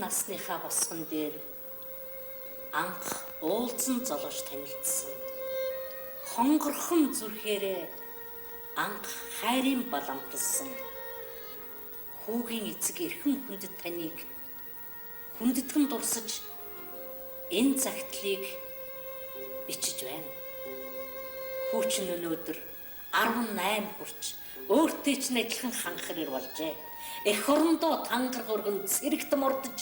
насныхаа босгон дээр анх уулзсан золгож танилцсан. Хонгорхон зүрхээрээ анх хайрын баламталсан. Хүүгийн эцэг эрхэн хүндэт таныг хүндэтгэн дурсаж энэ загтлыг бичиж байна. Хүүчин өнөөдөр 18 хүрч өөртөө ч адилхан ханхраар болжээ. Эх орондоо тангар хөргөн цэрэгт мордож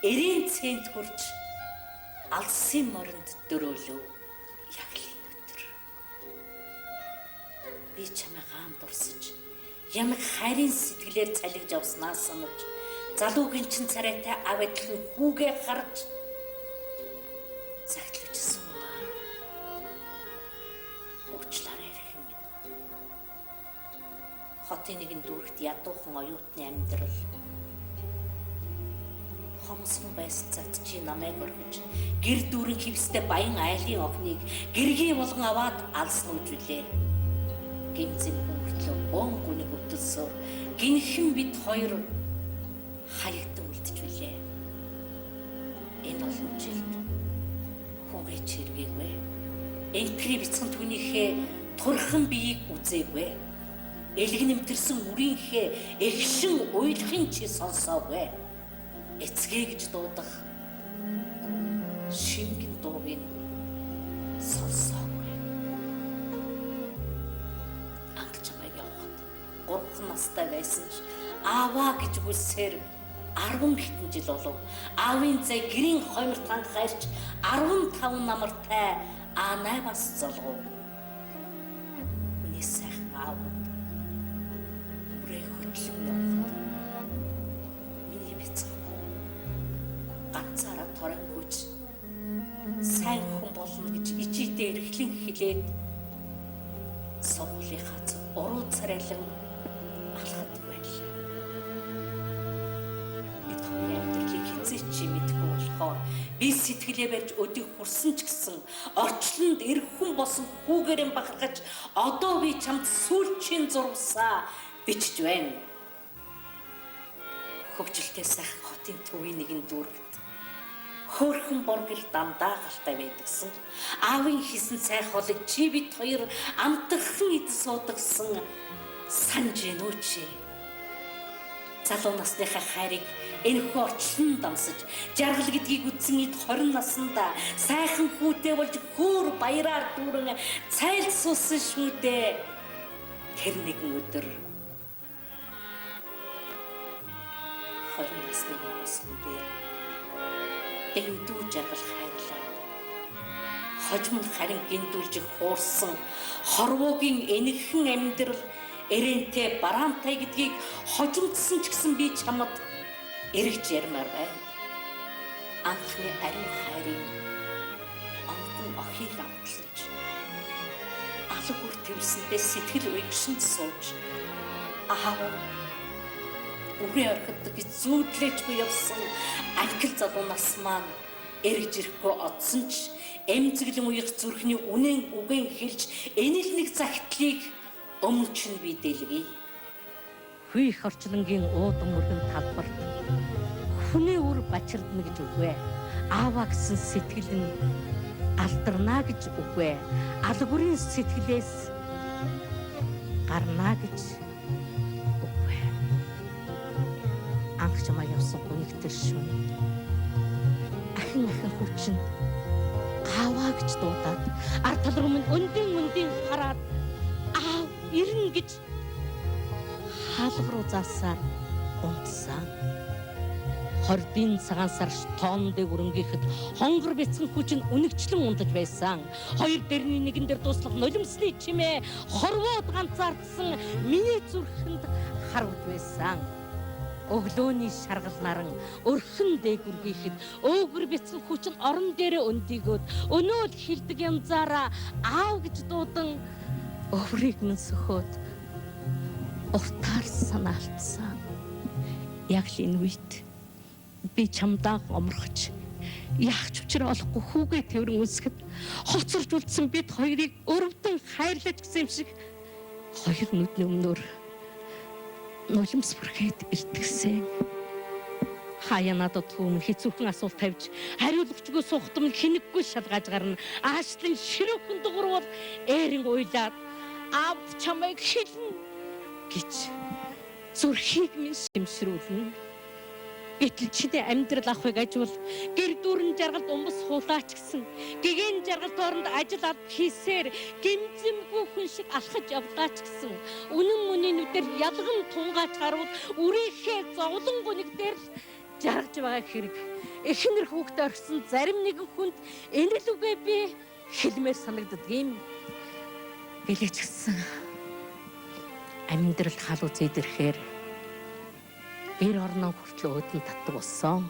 эрийн цэнт хүрч алсын моринд дөрөөлөв. Яг л энэ өдөр би чамайг хаан дурсаж ямаг хайрын сэтгэлээр цалигж авснаа санаж залуугийн чин царайтай ав адилхан хүүгээ харж загтлажсан маа. Уучлаарай эрхэм минь. Хотын нэгэн дүүрэгт ядуухан оюутны амьдрал хомсхон байсан цагт чи намайг орхиж гэр дүүрэн хивстэй баян айлын охиныг гэргий болгон аваад алсан үжүүлээ. Гэмзэн хөнгөлөө бом гүнийг өвдөлсөөр гинхэн бид хоёр хаягдан үлдэж билээ. Энэ олон жилд хүүгээ чиргээгүй. Энтгэрийн бяцхан түүнийхээ турхан биеийг үзээгүй. Элэг нэмтэрсэн үрийнхээ эгшин уйлахын чи сонсоогүй. Эцгээ гэж дуудах шингэн дуугийг сонсоогүй. Анх чамайг явахад 3 настай байсан ч ааваа гэж үгүйсээр 10 хэдэн жил болов. Аавын зай гэрийн хойморт хангахаарч 15 намартай А8-аас золгов. Миний сайхан аав бүрээ хөтлөн явахад миний бяцхан ганцаараа торангүйч сайн хүн болно гэж ичээдээ эрхлэн хэлээд сургуулийнхаа зөв уруу царайлан алхад байлаа. Бид хоёрын амьдралыг хэзээ ч мэдгүй болохоор би сэтгэлээ барьж өдийг хүрсэн ч гэсэн орчлонд эрхэн босон хүүгээрэн бахархаж одоо би чамд сүүлчийн зурвасаа бичиж байна. Хөгжилтэй сайхан хотын төвийн нэгэн дүүрэгт хөөрхөн боргил дандаа галтай байдагсан. Аавын хийсэн сайх холыг чи бид хоёр амтхан ид суудагсан санаж гэнэ үү чи? Залуу насныхаа хайрыг энэхүү орчлон дамсаж жаргал гэдгийг үтсэн эд 20 наснда сайхан хүүтэй болж хөөр баяраар дүүрэн цайлсуусан шүү дээ. Тэр нэгэн өдөр 20 насны босгон дээр дэндүү жаргал хайрлаа. Хожим харин гиндүүлж хуурсан хорвоогийн энэхэн амьдрал эрэнтэй бараантай гэдгийг хожимдсан ч гэсэн би чамд эргэж ярмаар байна. Анхны ариун хайрын онгон охийг амтлаж алга үр твсэндээ сэтгэл уйгшинд сууж аав үрээ орхидог гэж зүүдлээчгүй явсан алкил залуу нас маань эргэж ирэхгүй одсон ч эмзэглэн уях зүрхний үнэн үгэн хэлж энэл нэг загтлыг өмнө ч би дэлгэе. Хүй их орчлонгийн уудан мөргөн талбарт хүний үр бачирдна гэж үгүй. Ааваа гэсэн сэтгэл нь алдарна гэж үгүй. Алгүрийн сэтгэлээс гарна гэж үгүй. Анх чамаа явсан гүнигтэй шүн. Ахин хүчин ааваа гэж дуудаад ард тал руу минь өндийн хараад аав ирнэ гэж хаалга руу заасаар унтсан. Хордын цагаан сарш тоон дээр өрөнгөөхөд хонгор бяцхан хүчин үнэгчлэн ундаж байсан. Хоёр дэрний нэгэн дээр дуслах нулимсны чимээ хорвоод ганцаардсан миний зүрхэнд харагд байсан. Өглөөний шаргал наран өрхөн дээгүргийхэд өөгөр бяцхан хүчин орон дээрээ өндийгөөд өнөөл хилдэг янзаараа аав гэж дуудан өврийг минь сөхөөд уртаар санаалтсан. Яг л энэ үед би чамдаа омрохч яах ч учраа олохгүй хүүгээ тэрэн үнсгэд хоцорж үлдсэн бид хоёрыг өрөвдөн хайрлаж гисэн юм шиг хоёр нүдний өмнөр нулимс бүрхээд ирдгсэн. Хаяа надад түүмэн хэцүүхэн асуулт тавьж хариулгачгүй сухтам хинэггүй шалгаж гарна. Аашлын ширүүхэн дугур бол ээрэн уйлаад аав чамайг хэлнэ гэж зүрхийг минь шимшрүүлнэ. Гэтэл чиний амьдрал ахыг ажил гэр дүүрэн жаргалд умбас хулаач гисэн гэгэн жаргал дооронд ажил алд хийсээр гимзэмгүй хүн шиг алхаж явлаач гисэн үнэн мөний нүдээр ялган тунгаач гарвал үрийнхээ зовлон гүнэг дээр л жаргаж байгаа хэрэг эхнэр хүүхдээ орхисон зарим нэгэн хүнд энэ л үгээ би хэлмээр санагддаг юм. Гэлээч гисэн амьдрал халуу зэдэрхээр эр орноо хүртэл өөдөн татдаг болсон.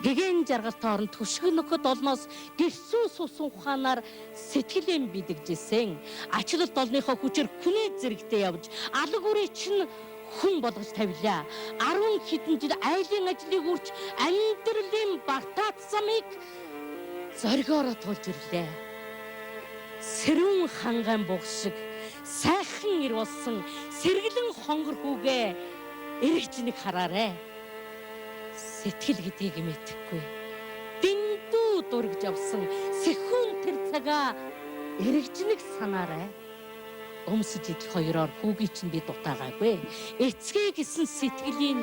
Гэгэн жаргалтай орон түшиг нөхөд олноос гэрсүү сусан ухаанаар сэтгэлэн бидэгжсэн. Ачлалт олныхоо хүчээр хүний зэрэгтэй явж алга үрээ чинь хүн болгож тавилаа. 10 хэдэн жил айлын ажлыг үрж амьдралын бартаад замыг зоргоороо тулж ирлээ. Сэрүүн ханган буг шиг сайхан ир болсон сэргэлэн хонгор хүүгээ эргэжнийг хараарэ. Сэтгэл гэдгийг мэдхгүй. Дэндүү дургж явсан сэхүүн тэр цагаа эргэжнийг санаарэ. Өмсөж идэх хоёроор хүүгийн чинь би дутаагаагүй. Эцгээ гэсэн сэтгэлийн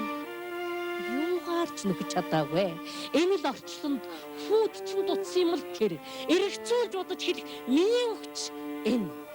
юугаар ч нөхөж чадаагүй. Энэ л орчлонд хүүд чинь дутсан юм л тэр. Эргэцүүлж удаж хэлэх миний өгч энэ.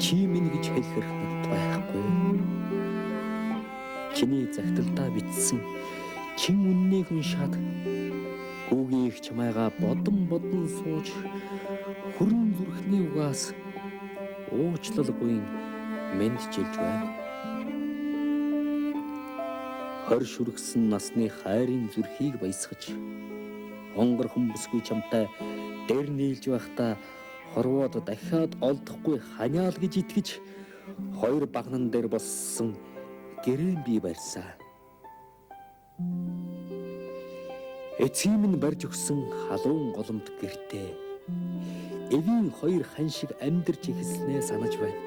Чимэн гэж хэлэх хэрэгтэй байхгүй. Чиний загталтаа бичсэн чин үннийг уншаад хүүгийн их чамайгаа бодон сууж хүрэн зүрхний угаас уучлалгүй мэндчилж байна. Хор шүргсэн насны хайрын зүрхийг баясгаж хонгор хүмбэсгүй чамтай дээр нийлж байхдаа хорвоод дахиад олдохгүй ханиал гэж итгэж хоёр багнан дээр боссон гэрэн би барьсан. Эцгийн минь барьж өгсөн халуун голомт гэртээ эвийн хоёр хан шиг амьдарч эхэлснээ санаж байна.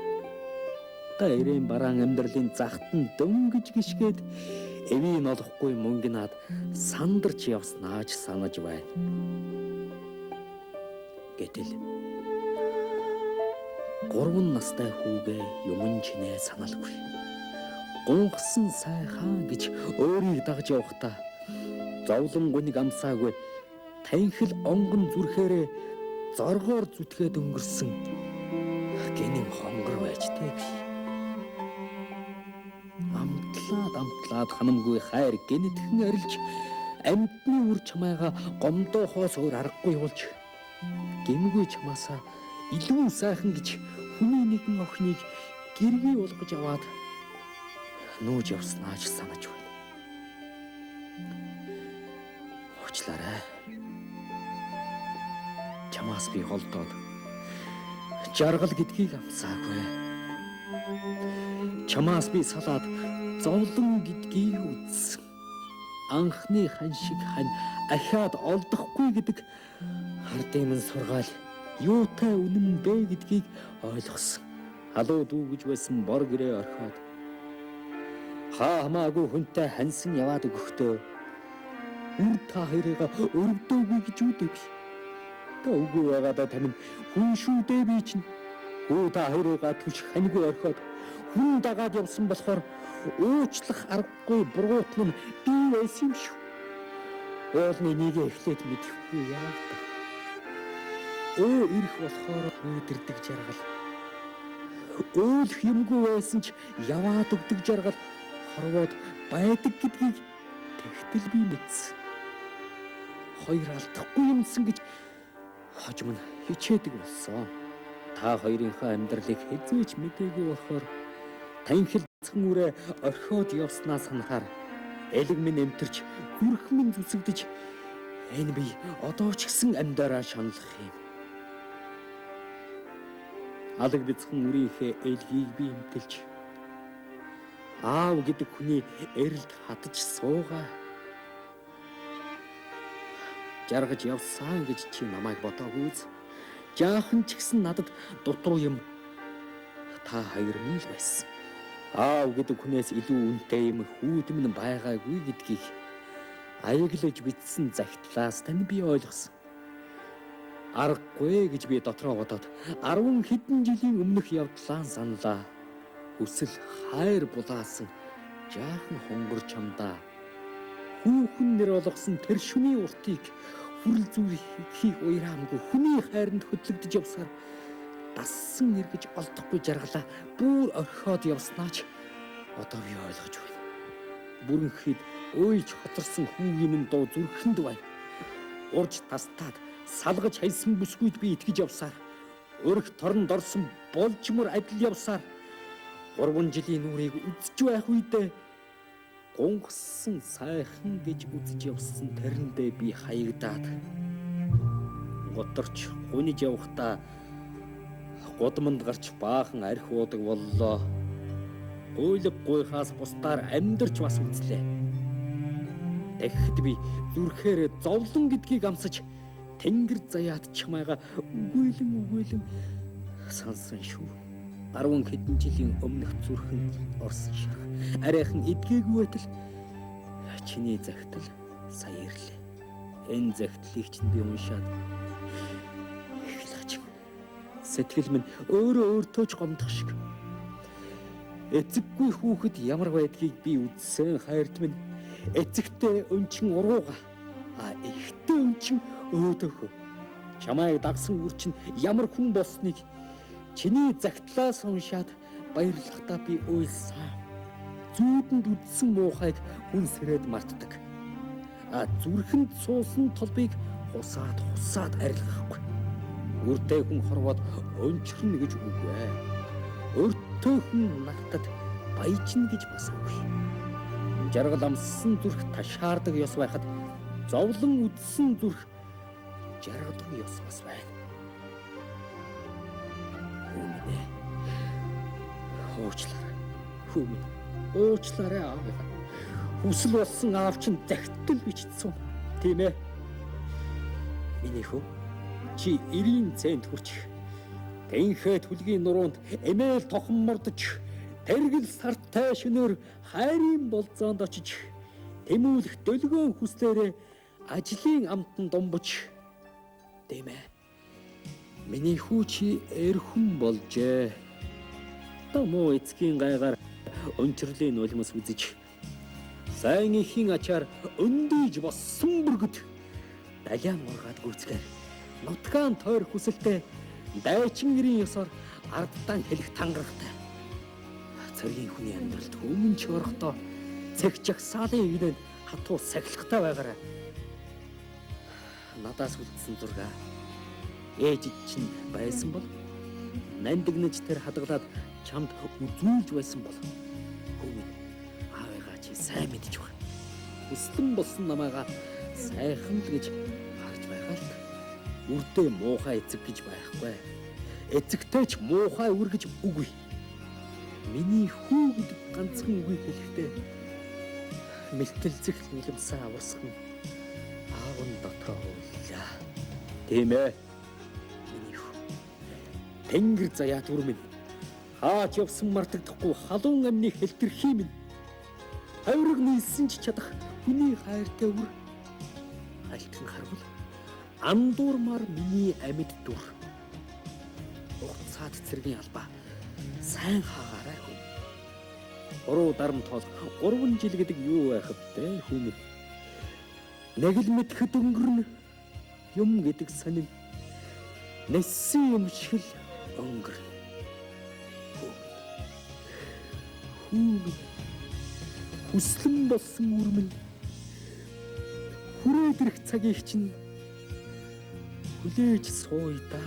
Та эрээн бараан амьдралын захтан дөнгөж гიშгээд эвийн олохгүй мөнгөнаад сандарч явснаач санаж байна. Гэтэл 3 настай хүүгээ юмн чинээ саналгүй. Гунгасан сайхан гэж өөрийг дагж явахдаа зовлон гүнийг амсаагүй танхил онгон зүрхээрээ зоргоор зүтгээд өнгөрсөн гинэн хонгор байж тээ би. Амтлаад ханамгүй хайр гинэтхэн арилж амьтны үр чамайгаа гомдоохоос өөр аргагүй болж гэмгүй чамаасаа илүү сайхан гэж хүний нэгэн охиныг гэргий болгож аваад нүүж явснаач санаж байна. Уучлаарай. Чамаас би холдоод жаргал гэдгийг амсаагүй. Чамаас би салаад зовлон гэдгийг үзсэн. Анхны хан шиг хань ахаад олдохгүй гэдэг хардын минь сургаал юутай үнэн бэ гэдгийг ойлгосон. Халуу дүүгэж байсан бор гэрээ орхиод хамаагүй хүнтэй хансан яваад өгөхдөө үр та хоёрыгаа өрөвдөөгүй гэж үдэв. Та үгүй байгаадаа тамин хүн шүү дээ би чинь. Өө та хоёрыгаа түш ханьгүй орхиод хүн дагаад явсан болохоор уучлах аргагүй бургуутан нь би байсан юм шүү. Уулны нэг эхлээд мэдэхгүй яа. Өө ирэх болохоор өөдөрдөг жаргал. Өөлөх юмгүй байсан ч яваад өгдөг жаргал хорвоод байдаг гэдгийг тэгтэл би мэдсэн. хоёр алдахгүй юмсан гэж хожим нь хичээдэг болсон. Та хоёрынхаа амьдралыг хэзээч мэдээгүй болохоор танхилцсан үрээ орхиод явснаа санахаар элэг минь эмтэрч зүрх минь зүсэгдэж энэ би одоо ч гэсэн амьдараа шаналлах юм. Алаг бяцхан үрийнхээ элгийг би эмтэлж аав гэдэг хүний эрэлд хатаж суугаа. Жаргаж явсан гэж чи намайг бодоогүй үз. Жаахан ч гэсэн надад дутруу юм та хоёр минь л байсан. Аав гэдэг хүнээс илүү үнэтэй юм хүүд минь байгаагүй гэдгийг аяглаж бичсэн загтлаас тань би ойлгосон. Аргагүй гэж би дотроо бодоод 10 хэдэн жилийн өмнөх явдлаа саналаа. Хүсэл хайр булаасан жаахан хонгор чамдаа хүүхэн нэр олгосон тэр шүний уртыг хүрэл зүрхийг уйраамгүй хүний хайранд хөдлөгдөж явсаар дассан эргэж олдохгүй жаргалаа бүр орхиод явснаач одоо би ойлгож байна. Бүрэнхэд өйж хоторсон хүүгийн дуу зүрхэнд байна. Урж тастаад салгаж хайсан бүсгүйд би итгэж явсаар өрх торнд орсон болжмор адил явсаар 3 жилийн нүрийг үзэж байх үедээ гонгсон сайхан гэж үзэж явсан тэрэндээ би хаягдаад готорч гуниж явхдаа годмонд гарч баахан арх уудаг боллоо. Гуйлг гуйхаас бусдаар амьдарч бас үзлээ. Тэгэхэд би зүрхээрээ зовлон гэдгийг амсаж тэнгэр заяат чамайга үгүйлэн сансан шүү. 10 хэдэн жилийн өмнөх зүрхэнд орсон шарх арайхан эдгээгүй байтал чиний загтал сая ирлээ. Энэ загтлыг чинь би уншаад эхлэж сэтгэл минь өөртөө ч гомдох шиг. Эцэггүй хүүхэд ямар байдгийг би үзсэн хайрт минь эцэгтэй өнчин урууга эхтэй өнчин өөдөхөө чамайг дагсан үр чинь ямар хүн болсныг чиний загтлаас уншаад баярлахдаа би уйлсан. Зүүдэнд үдсэн муухайг хүн сэрээд мартдаг. Зүрхэнд суусан толбыг хусаад арилгахгүй. Өртөө хүн хорвоод өнчрнө гэж үгүй. Өртөө хүн нагтад баяжна гэж бас үгүй. Жаргал амссан зүрх ташаардаг ёс байхад зовлон үдсэн зүрх жаргадаг ёс бас байна. Уучлаарай аав. Хүсэл болсон аав чинь загтал бичсэн. Тийм ээ. Миний хөө чи 90 цент хүрч тэнхээ түлгийн нуруунд эмээл тохон мордож тэргэл сартай шөнөөр хайрын болзоонд очиж тэмүүлэх дөлгөөн хүслээрээ ажлын амтан думбож. Тийм ээ. Миний хүү чи эрхэн болжээ. Муу эцгийн гайгаар өнчрлийн нулимс үзэж сайн ихийн ачаар өндийж боссон бүргэд далиан ургаад гүйцгээр нутгаан тойр хүсэлтэй дайчин нэрийн ёсоор ардтан хэлэх тангарахтай цэргийн хүний амьдралд өмнө ч орохдоо цэг жагсаалын игнэнд хатуу сахилахтай байгаарай. Надаас үлдсэн зурга ээж чинь байсан бол нандинаж тэр хадгалаад чамд үзүүлж байсан бол хөөе аавыгаа чи сайн мэдж байгаа. Хүслэн болсон намайга сайхан л гэж харж байгаа л. Үрдээ муухай эцэг гэж байхгүй. Эцэгтэй ч муухай үр гэж үгүй. Миний хүү гэдэг ганцхан үгийг хэлэхдээ мэлтэлцэх нулимсаа аварсхан аав нь дотроо ууллаа. Тийм ээ. Миний хүү. Тэнгэр заяат үр минь хаач явсан мартагдахгүй халуун амны хэлтэрхий минь хавирг нийлсэн ч чадах хүний хайртай үр алтан харвал андуурмаар миний амьд дүр угцаад цэргийн албаа сайн хаагаарай хүн. 3 дарам тоол 3 жил гэдэг юу байх вэ хүн? Нэг л мэдхэд өнгөрнө юм гэдэг сонин нэссэн юм шиг л өнгөрнө. Хүслэн болсон үр минь хүрээд ирэх цагийг чинь хүлээж сууя да.